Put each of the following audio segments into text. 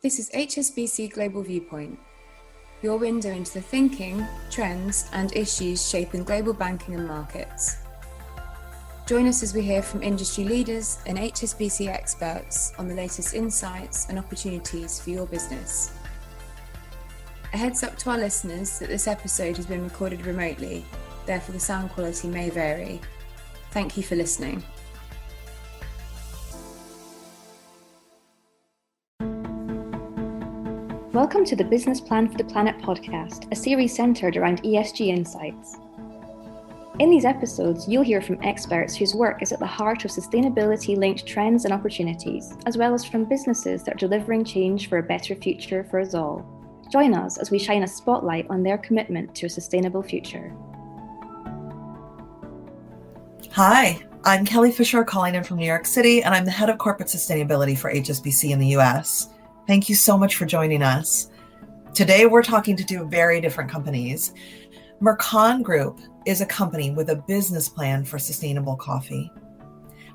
This is HSBC Global Viewpoint, your window into the thinking, trends and issues shaping global banking and markets. Join us as we hear from industry leaders and HSBC experts on the latest insights and opportunities for your business. A heads up to our listeners that this episode has been recorded remotely, therefore the sound quality may vary. Thank you for listening. Welcome to the Business Plan for the Planet podcast, a series centred around ESG insights. In these episodes, you'll hear from experts whose work is at the heart of sustainability-linked trends and opportunities, as well as from businesses that are delivering change for a better future for us all. Join us as we shine a spotlight on their commitment to a sustainable future. Hi, I'm Kelly Fisher calling in from New York City, and I'm the head of corporate sustainability for HSBC in the US. Thank you so much for joining us. Today, we're talking to two very different companies. Mercon Group is a company with a business plan for sustainable coffee,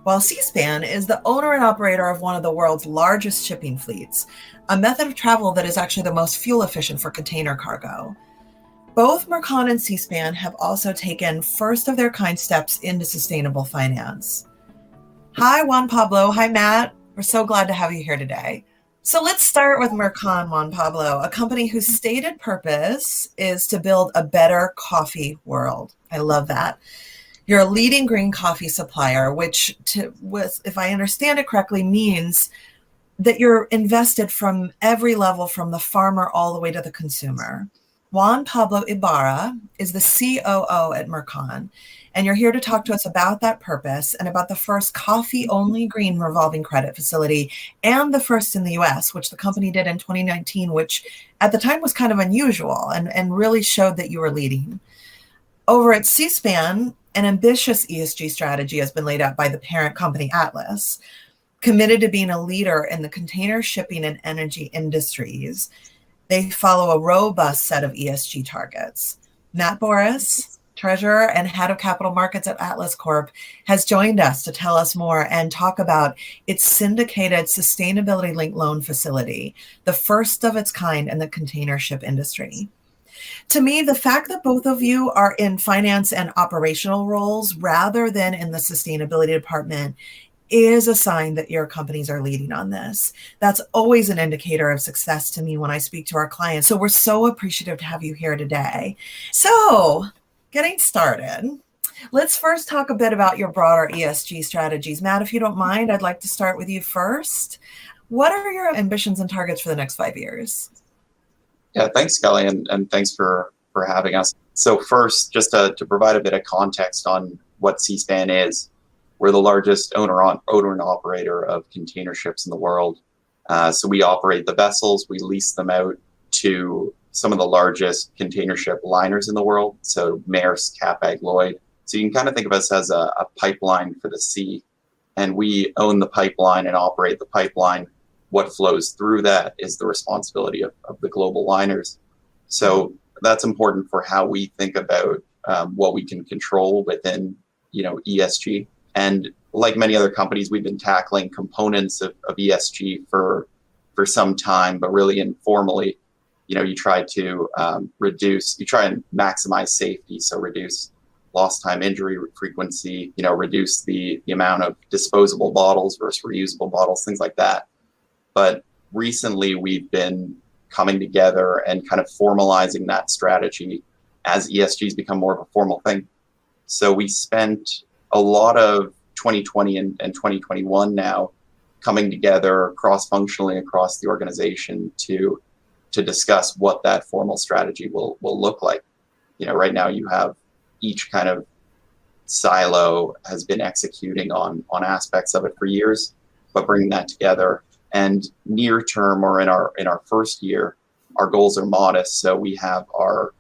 while Seaspan is the owner and operator of one of the world's largest shipping fleets, a method of travel that is actually the most fuel efficient for container cargo. Both Mercon and Seaspan have also taken first of their kind steps into sustainable finance. Hi, Juan Pablo. Hi, Matt. We're so glad to have you here today. So let's start with Mercon, Juan Pablo, a company whose stated purpose is to build a better coffee world. I love that. You're a leading green coffee supplier, which, if I understand it correctly, means that you're invested from every level, from the farmer all the way to the consumer. Juan Pablo Ibarra is the COO at Mercon, and you're here to talk to us about that purpose and about the first coffee-only green revolving credit facility and the first in the US, which the company did in 2019, which at the time was kind of unusual and really showed that you were leading. Over at Seaspan, an ambitious ESG strategy has been laid out by the parent company Atlas, committed to being a leader in the container shipping and energy industries. They follow a robust set of ESG targets. Matt Borys, Treasurer and Head of Capital Markets at Atlas Corp, has joined us to tell us more and talk about its syndicated sustainability-linked loan facility, the first of its kind in the container ship industry. To me, the fact that both of you are in finance and operational roles rather than in the sustainability department is a sign that your companies are leading on this. That's always an indicator of success to me when I speak to our clients. So we're so appreciative to have you here today. So getting started, let's first talk a bit about your broader ESG strategies. Matt, if you don't mind, I'd like to start with you first. What are your ambitions and targets for the next 5 years? Yeah, thanks, Kelly, and thanks for having us. So first, just to provide a bit of context on what Seaspan is, we're the largest owner and operator of container ships in the world. So we operate the vessels, we lease them out to some of the largest container ship liners in the world. So Maersk, Hapag-Lloyd. So you can kind of think of us as a pipeline for the sea. And we own the pipeline and operate the pipeline. What flows through that is the responsibility of the global liners. So that's important for how we think about what we can control within, ESG. And like many other companies, we've been tackling components of ESG for some time, but really informally, you try to and maximize safety. So reduce lost time injury frequency, reduce the amount of disposable bottles versus reusable bottles, things like that. But recently we've been coming together and kind of formalizing that strategy as ESG has become more of a formal thing. So we spent a lot of 2020 and 2021 now coming together cross-functionally across the organization to discuss what that formal strategy will look like. Right now you have each kind of silo has been executing on aspects of it for years, but bringing that together. And near term, or in our first year, our goals are modest. So we have our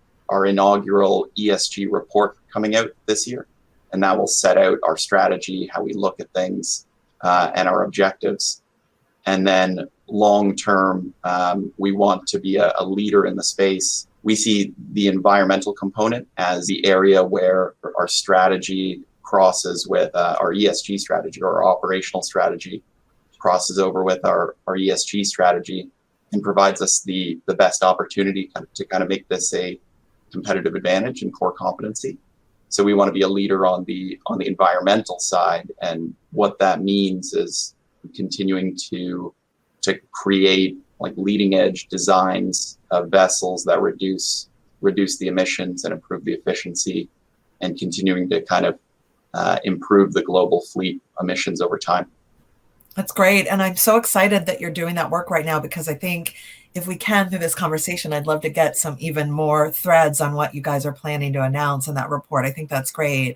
inaugural ESG report coming out this year, and that will set out our strategy, how we look at things, and our objectives. And then long term, we want to be a leader in the space. We see the environmental component as the area where our strategy crosses with our ESG strategy, or our operational strategy crosses over with our ESG strategy. and provides us the best opportunity to kind of make this a competitive advantage and core competency. So we want to be a leader on the environmental side, and what that means is continuing to create like leading edge designs of vessels that reduce the emissions and improve the efficiency, and continuing to kind of improve the global fleet emissions over time. That's great. And I'm so excited that you're doing that work right now, because I think if we can, through this conversation, I'd love to get some even more threads on what you guys are planning to announce in that report. I think that's great.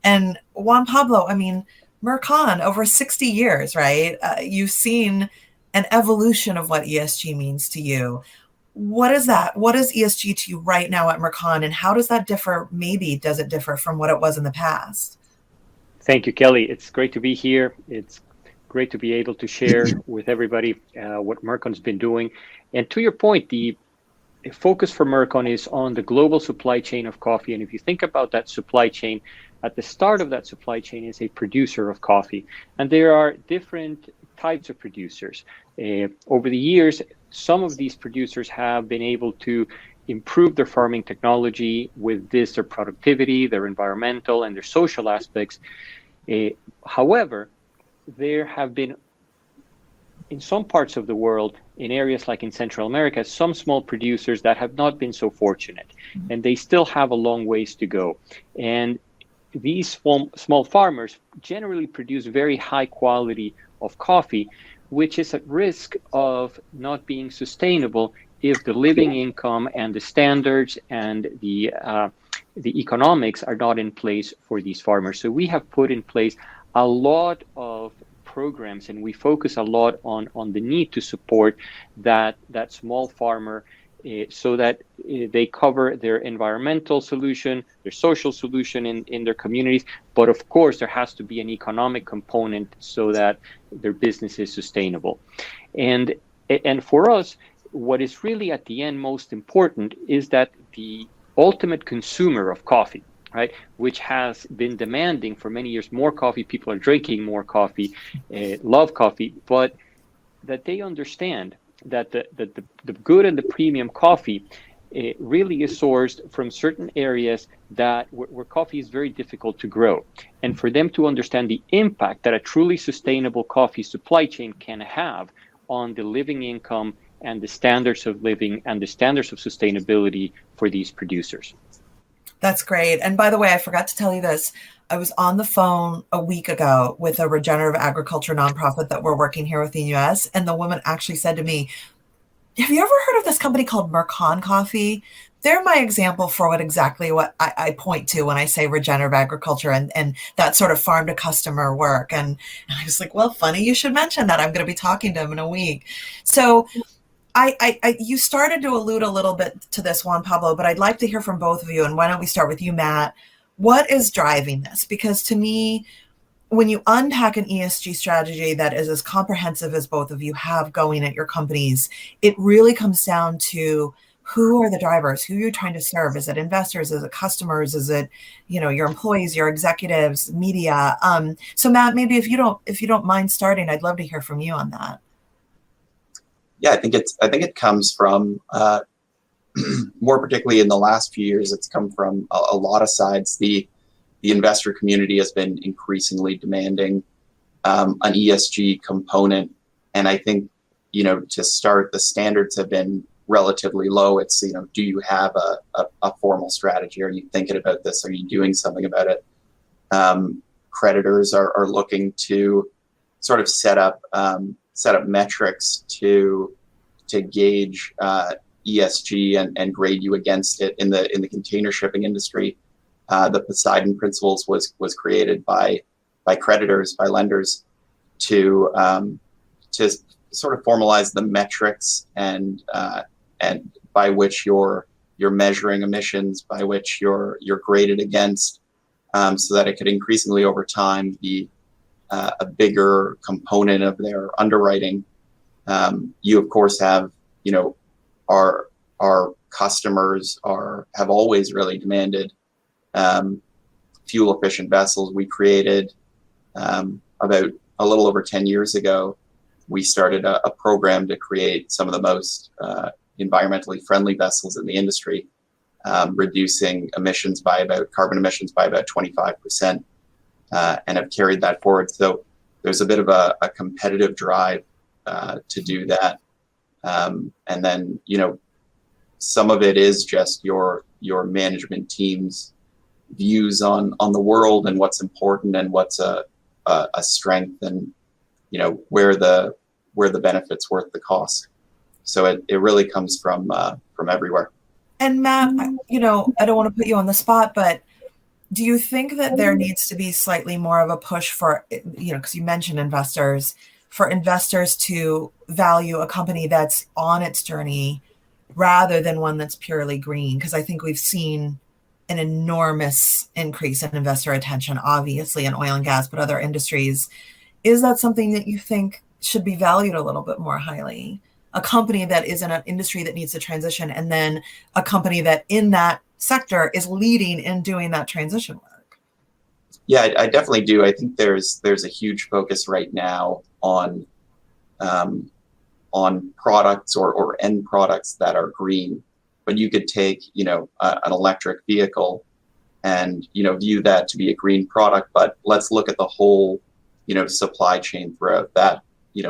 And Juan Pablo, I mean, Mercon, over 60 years, right? You've seen an evolution of what ESG means to you. What is that? What is ESG to you right now at Mercon, and how does that differ? Maybe does it differ from what it was in the past? Thank you, Kelly. It's great to be here. It's great to be able to share with everybody what Mercon's been doing. And to your point, the focus for Mercon is on the global supply chain of coffee. And if you think about that supply chain, at the start of that supply chain is a producer of coffee. And there are different types of producers. Over the years, some of these producers have been able to improve their farming technology with their productivity, their environmental, and their social aspects. However, there have been, in some parts of the world, in areas like in Central America, some small producers that have not been so fortunate, and they still have a long ways to go. And these small farmers generally produce very high quality of coffee, which is at risk of not being sustainable if the living income and the standards and the economics are not in place for these farmers. So we have put in place a lot of programs, and we focus a lot on the need to support that small farmer so that they cover their environmental solution, their social solution in their communities. But of course, there has to be an economic component so that their business is sustainable. And for us, what is really at the end most important is that the ultimate consumer of coffee, right, which has been demanding for many years more coffee, people are drinking more coffee, love coffee, but that they understand that the good and the premium coffee really is sourced from certain areas where coffee is very difficult to grow. And for them to understand the impact that a truly sustainable coffee supply chain can have on the living income and the standards of living and the standards of sustainability for these producers. That's great. And by the way, I forgot to tell you this. I was on the phone a week ago with a regenerative agriculture nonprofit that we're working here with in the US. And the woman actually said to me, have you ever heard of this company called Mercon Coffee? They're my example for exactly what I point to when I say regenerative agriculture and that sort of farm to customer work. And I was like, well, funny you should mention that. I'm going to be talking to them in a week. So you started to allude a little bit to this, Juan Pablo, but I'd like to hear from both of you. And why don't we start with you, Matt? What is driving this? Because to me, when you unpack an ESG strategy that is as comprehensive as both of you have going at your companies, it really comes down to who are the drivers, who you're trying to serve. Is it investors? Is it customers? Is it, your employees, your executives, media? So Matt, maybe if you don't mind starting, I'd love to hear from you on that. Yeah, I think it comes from more particularly in the last few years, it's come from a lot of sides. The investor community has been increasingly demanding an ESG component, and I think to start, the standards have been relatively low. It's do you have a formal strategy? Are you thinking about this? Are you doing something about it? Creditors are looking to sort of set up metrics to gauge ESG and grade you against it. In the container shipping industry, the Poseidon Principles was created by creditors, by lenders, to sort of formalize the metrics and by which you're measuring emissions, by which you're graded against, so that it could increasingly over time be a bigger component of their underwriting. You of course have, our customers have always really demanded fuel efficient vessels. We created about a little over 10 years ago we started a program to create some of the most environmentally friendly vessels in the industry, reducing carbon emissions by about 25%, and have carried that forward. So there's a bit of a competitive drive to do that. And then, some of it is just your management team's views on the world and what's important and what's a strength, and where the benefit's worth the cost. So it really comes from everywhere. And Matt, I don't want to put you on the spot, but do you think that there needs to be slightly more of a push for, because you mentioned investors to value a company that's on its journey rather than one that's purely green? Because I think we've seen an enormous increase in investor attention, obviously in oil and gas, but other industries. Is that something that you think should be valued a little bit more highly? A company that is in an industry that needs to transition, and then a company that in that sector is leading in doing that transition work. Yeah, I definitely do. I think there's a huge focus right now on products or end products that are green. But you could take, an electric vehicle and, view that to be a green product. But let's look at the whole, supply chain throughout that,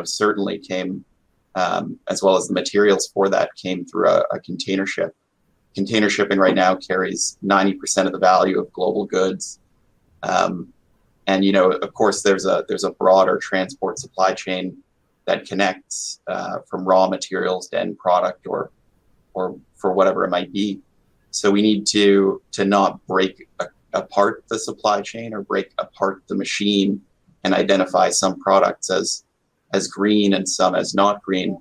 certainly came, as well as the materials for that came through a container ship. Container shipping right now carries 90% of the value of global goods. And, of course, there's a broader transport supply chain that connects from raw materials to end product or for whatever it might be. So we need to not break apart the supply chain or break apart the machine and identify some products as green and some as not green,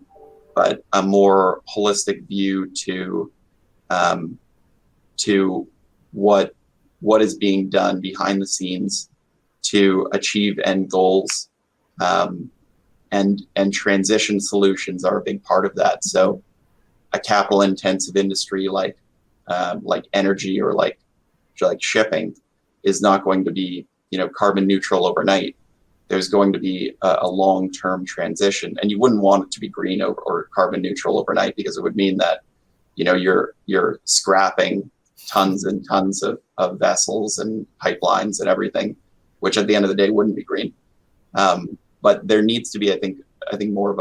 but a more holistic view to what is being done behind the scenes to achieve end goals, and transition solutions are a big part of that. So a capital intensive industry like energy or like shipping is not going to be carbon neutral overnight. There's going to be a long-term transition, and you wouldn't want it to be green or carbon neutral overnight, because it would mean that you're scrapping tons and tons of vessels and pipelines and everything, which at the end of the day wouldn't be green. But there needs to be, I think more of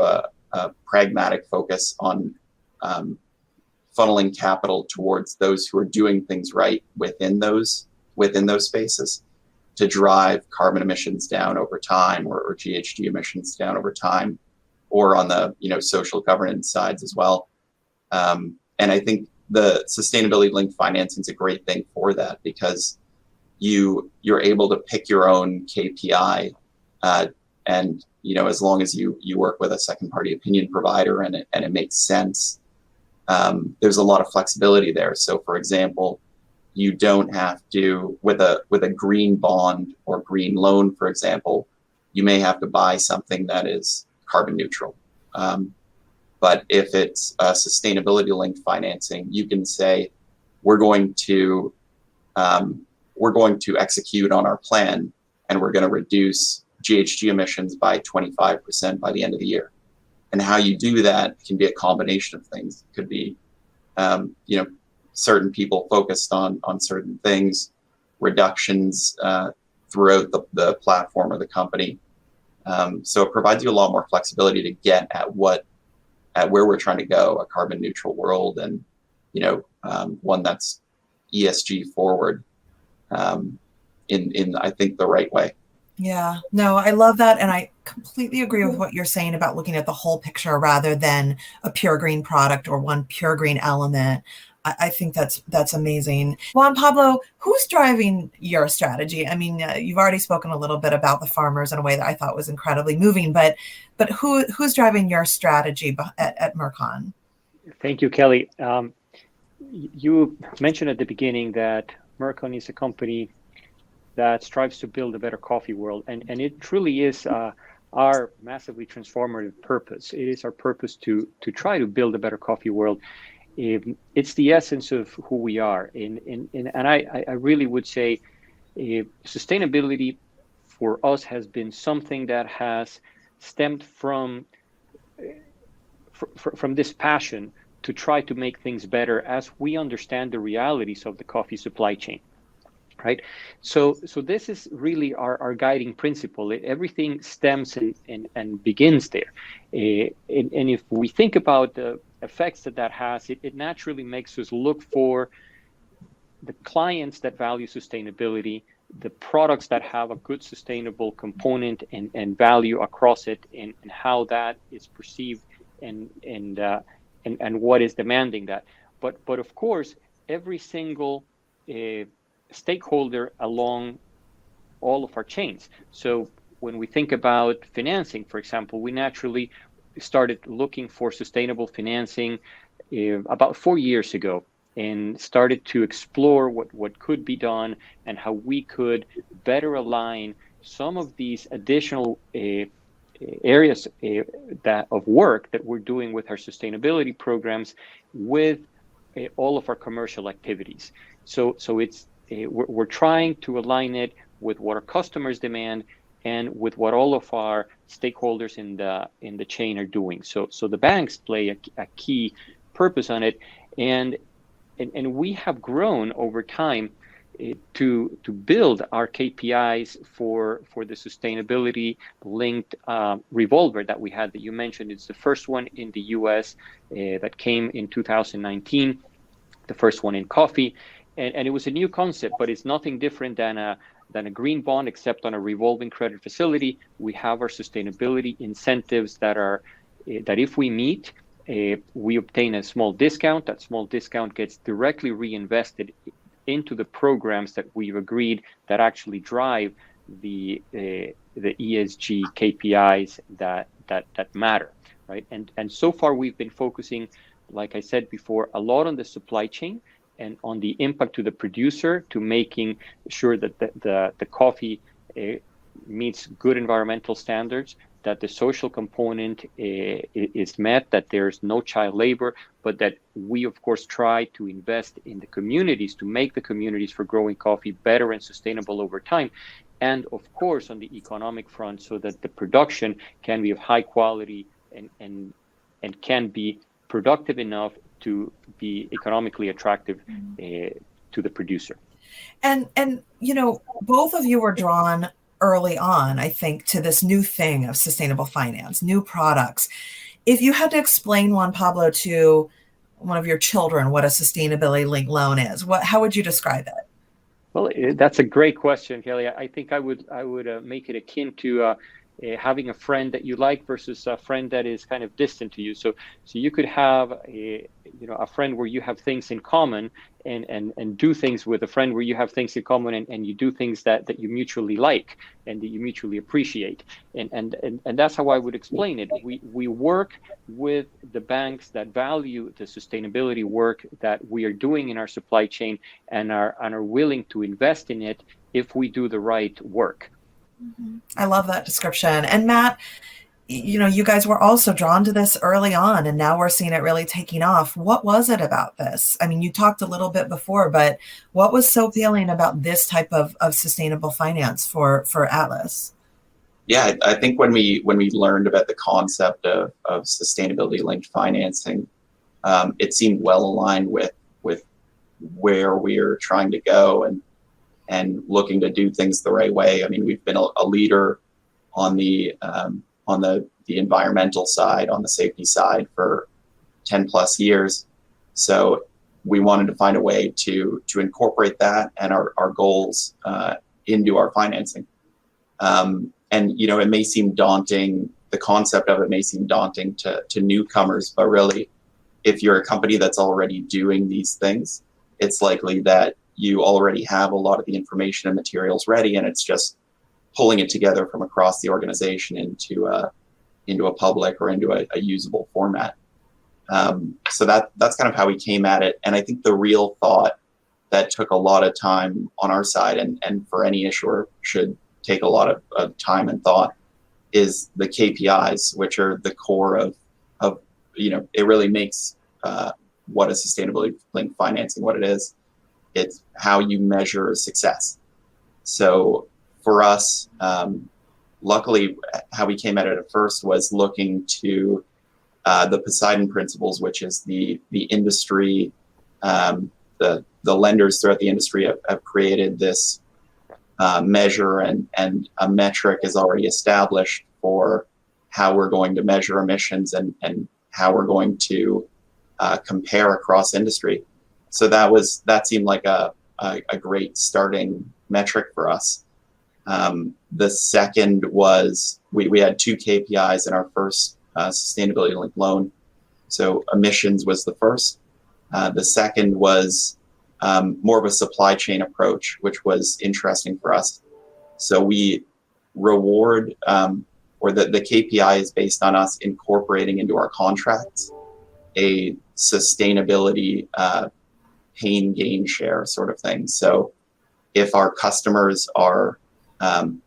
a pragmatic focus on funneling capital towards those who are doing things right within those spaces to drive carbon emissions down over time, or GHG emissions down over time, or on the social governance sides as well. And I think the sustainability linked financing is a great thing for that, because you're able to pick your own KPI, and as long as you work with a second party opinion provider and it makes sense, there's a lot of flexibility there. So for example, you don't have to, with a green bond or green loan, for example, you may have to buy something that is carbon neutral. But if it's a sustainability linked financing, you can say, we're going to execute on our plan, and we're going to reduce GHG emissions by 25% by the end of the year. And how you do that can be a combination of things. It could be, certain people focused on certain things, reductions throughout the platform or the company. So it provides you a lot more flexibility to get at where we're trying to go, a carbon neutral world, and one that's ESG forward in I think the right way. Yeah, no, I love that. And I completely agree with what you're saying about looking at the whole picture rather than a pure green product or one pure green element. I think that's amazing. Juan Pablo, who's driving your strategy? I mean, you've already spoken a little bit about the farmers in a way that I thought was incredibly moving, but who's driving your strategy at Mercon? Thank you, Kelly. You mentioned at the beginning that Mercon is a company that strives to build a better coffee world, and it truly is our massively transformative purpose. It is our purpose to try to build a better coffee world. It's the essence of who we are, and I really would say sustainability for us has been something that has stemmed from from this passion to try to make things better as we understand the realities of the coffee supply chain, right? So this is really our guiding principle. Everything stems and begins there. And if we think about the effects that has, it naturally makes us look for the clients that value sustainability, the products that have a good sustainable component and value across it, and how that is perceived and what is demanding that. But of course, every single stakeholder along all of our chains. So when we think about financing, for example, we naturally started looking for sustainable financing about 4 years ago, and started to explore what could be done and how we could better align some of these additional areas of work that we're doing with our sustainability programs with all of our commercial activities. So it's we're trying to align it with what our customers demand and with what all of our stakeholders in the chain are doing. So the banks play a key purpose on it, and we have grown over time to build our KPIs for the sustainability linked revolver that we had that you mentioned. It's the first one in the US that came in 2019, the first one in coffee, and it was a new concept, but it's nothing different than a green bond, except on a revolving credit facility. We have our sustainability incentives that if we meet, we obtain a small discount. That small discount gets directly reinvested into the programs that we've agreed that actually drive the ESG KPIs that matter, right? And so far we've been focusing, like I said before, a lot on the supply chain and on the impact to the producer, to making sure that the coffee meets good environmental standards, that the social component is met, that there's no child labor, but that we, of course, try to invest in the communities to make the communities for growing coffee better and sustainable over time. And, of course, on the economic front, so that the production can be of high quality and can be productive enough to be economically attractive to the producer. And both of you were drawn early on, I think, to this new thing of sustainable finance, new products. If you had to explain, Juan Pablo, to one of your children what a sustainability linked loan is, how would you describe it? Well, that's a great question, Kelly. I think I would make it akin to having a friend that you like versus a friend that is kind of distant to you. So you could have a friend where you have things in common and do things with a friend where you have things in common and you do things that you mutually like and that you mutually appreciate. And that's how I would explain it. We work with the banks that value the sustainability work that we are doing in our supply chain and are willing to invest in it if we do the right work. I love that description. And Matt, you guys were also drawn to this early on, and now we're seeing it really taking off. What was it about this? I mean, you talked a little bit before, but what was so appealing about this type of sustainable finance for Atlas? Yeah, I think when we learned about the concept of sustainability linked financing, it seemed well aligned with where we're trying to go and looking to do things the right way. I mean, we've been a leader on the environmental side, on the safety side for 10 plus years. So we wanted to find a way to incorporate that and our goals into our financing. And it may seem daunting. The concept of it may seem daunting to newcomers, but really, if you're a company that's already doing these things, it's likely that you already have a lot of the information and materials ready, and it's just pulling it together from across the organization into a public or into a usable format. So that's kind of how we came at it. And I think the real thought that took a lot of time on our side, and for any issuer should take a lot of time and thought, is the KPIs, which are the core of it really makes what a sustainability linked financing what it is. It's how you measure success. So for us, luckily, how we came at it at first was looking to the Poseidon principles, which is the industry, the lenders throughout the industry have created this measure, and a metric is already established for how we're going to measure emissions and how we're going to compare across industry. So that seemed like a great starting metric for us. The second was we had 2 KPIs in our first sustainability linked loan. So emissions was the first. The second was more of a supply chain approach, which was interesting for us. So we reward, or the KPI is based on us incorporating into our contracts a sustainability pain gain share sort of thing. So if our customers are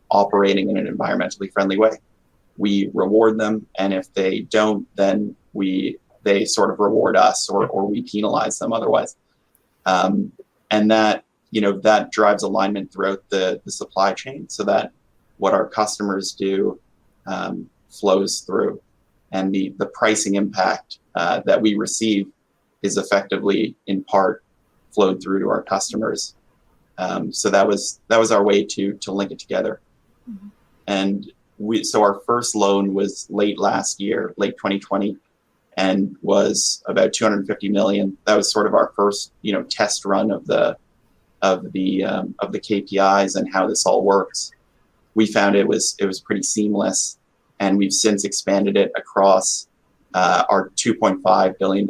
operating in an environmentally friendly way, we reward them, and if they don't, then they sort of reward us, or we penalize them otherwise. And that drives alignment throughout the supply chain, so that what our customers do flows through, and the pricing impact that we receive is effectively in part flowed through to our customers. So that was our way to link it together. Mm-hmm. And so our first loan was late last year, late 2020, and was about 250 million. That was sort of our first, test run of the KPIs and how this all works. We found it was pretty seamless, and we've since expanded it across our $2.5 billion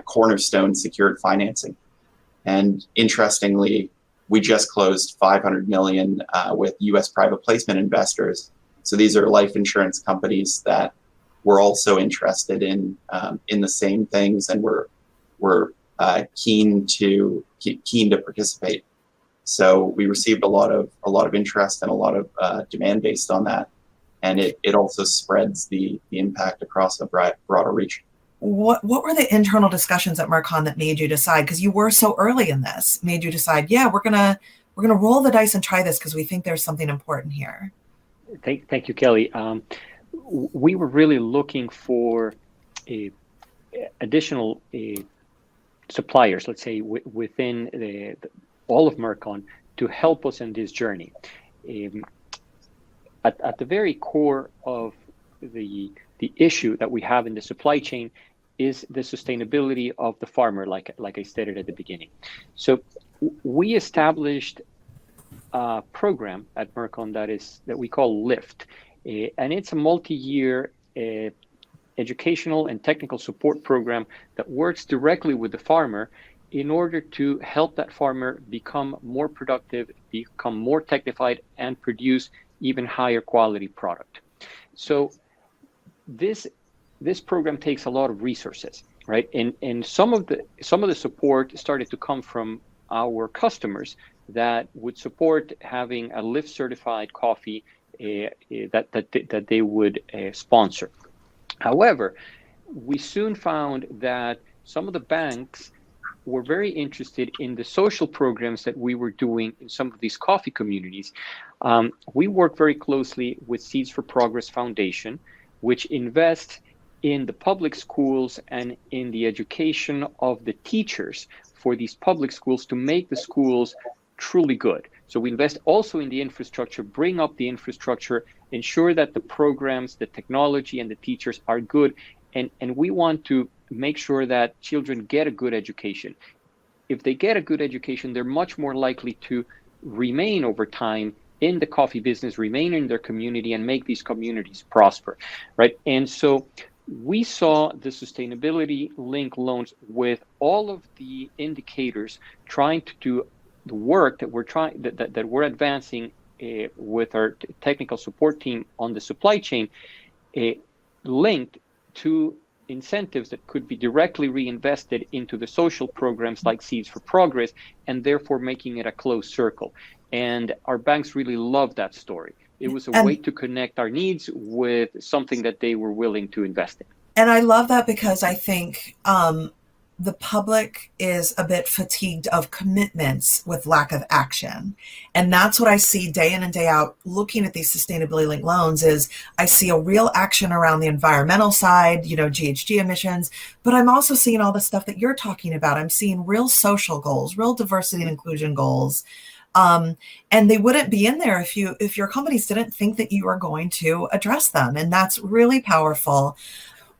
cornerstone secured financing. And interestingly, we just closed $500 million with U.S. private placement investors. So these are life insurance companies that were also interested in the same things, and we're keen to participate. So we received a lot of interest and a lot of demand based on that, and it also spreads the impact across a broader reach. What were the internal discussions at Mercon that made you decide, because you were so early in this, made you decide, we're gonna roll the dice and try this because we think there's something important here? Thank you, Kelly. We were really looking for additional suppliers, let's say, within all of Mercon to help us in this journey. At the very core of the issue that we have in the supply chain is the sustainability of the farmer, like I stated at the beginning. So we established a program at Mercon that we call LIFT, and it's a multi-year educational and technical support program that works directly with the farmer in order to help that farmer become more productive, become more technified, and produce even higher quality product. So this program takes a lot of resources, right? And some of the support started to come from our customers that would support having a LIFT certified coffee that they would sponsor. However, we soon found that some of the banks were very interested in the social programs that we were doing in some of these coffee communities. We work very closely with Seeds for Progress Foundation, which invests in the public schools and in the education of the teachers for these public schools to make the schools truly good. So we invest also in the infrastructure, bring up the infrastructure, ensure that the programs, the technology, and the teachers are good. And we want to make sure that children get a good education. If they get a good education, they're much more likely to remain over time in the coffee business, remain in their community, and make these communities prosper, right? And so we saw the sustainability linked loans with all of the indicators trying to do the work that we're advancing with our technical support team on the supply chain, linked to incentives that could be directly reinvested into the social programs like Seeds for Progress, and therefore making it a closed circle. And our banks really loved that story. It was a way to connect our needs with something that they were willing to invest in. And I love that, because I think the public is a bit fatigued of commitments with lack of action. And that's what I see day in and day out looking at these sustainability linked loans is I see a real action around the environmental side, GHG emissions, but I'm also seeing all the stuff that you're talking about. I'm seeing real social goals, real diversity and inclusion goals. And they wouldn't be in there if your companies didn't think that you are going to address them. And that's really powerful.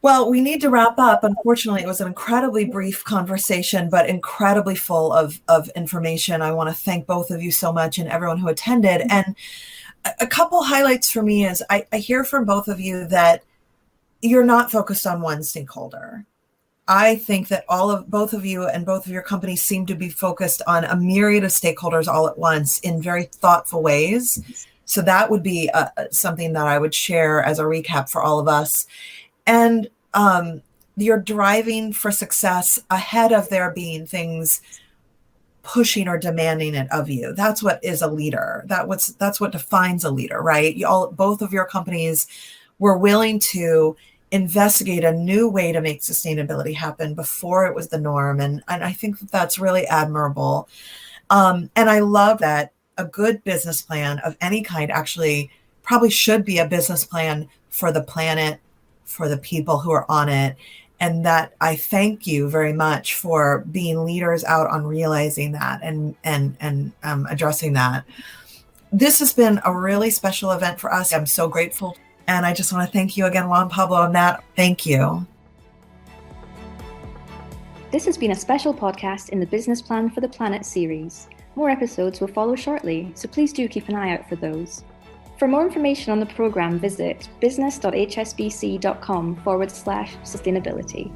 Well, we need to wrap up. Unfortunately, it was an incredibly brief conversation, but incredibly full of information. I want to thank both of you so much and everyone who attended. And a couple highlights for me is I hear from both of you that you're not focused on one stakeholder. I think that both of you and both of your companies seem to be focused on a myriad of stakeholders all at once in very thoughtful ways. So that would be something that I would share as a recap for all of us. And you're driving for success ahead of there being things pushing or demanding it of you. That's what is a leader. That's what defines a leader, right? Both of your companies were willing to investigate a new way to make sustainability happen before it was the norm. And I think that's really admirable. And I love that a good business plan of any kind actually probably should be a business plan for the planet, for the people who are on it. And that I thank you very much for being leaders out on realizing that and addressing that. This has been a really special event for us. I'm so grateful. And I just want to thank you again, Juan Pablo and Matt. Thank you. This has been a special podcast in the Business Plan for the Planet series. More episodes will follow shortly, so please do keep an eye out for those. For more information on the programme, visit business.hsbc.com/sustainability.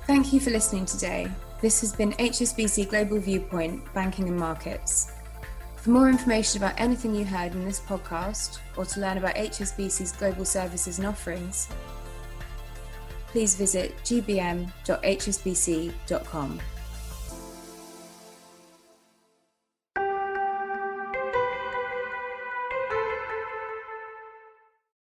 Thank you for listening today. This has been HSBC Global Viewpoint, Banking and Markets. For more information about anything you heard in this podcast, or to learn about HSBC's global services and offerings, please visit gbm.hsbc.com.